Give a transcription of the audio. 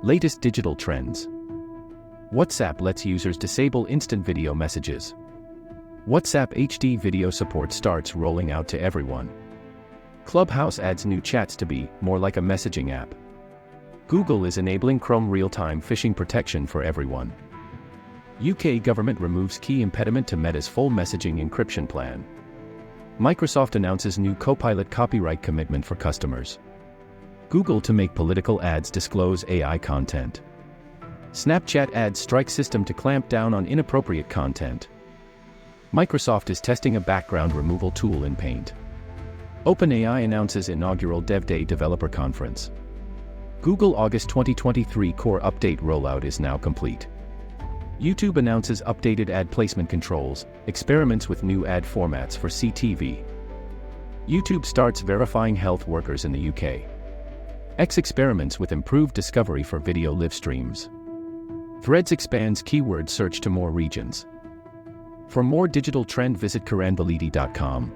Latest digital trends. WhatsApp lets users disable instant video messages. WhatsApp HD video support starts rolling out to everyone. Clubhouse adds new chats to be more like a messaging app. Google is enabling Chrome real-time phishing protection for everyone. UK government removes key impediment to Meta's full messaging encryption plan. Microsoft announces new Copilot copyright commitment for customers. Google to make political ads disclose AI content. Snapchat adds strike system to clamp down on inappropriate content. Microsoft is testing a background removal tool in Paint. OpenAI announces inaugural DevDay developer conference. Google August 2023 core update rollout is now complete. YouTube announces updated ad placement controls, experiments with new ad formats for CTV. YouTube starts verifying health workers in the UK. X experiments with improved discovery for video live streams. Threads expands keyword search to more regions. For more digital trend, visit karanvalidi.com.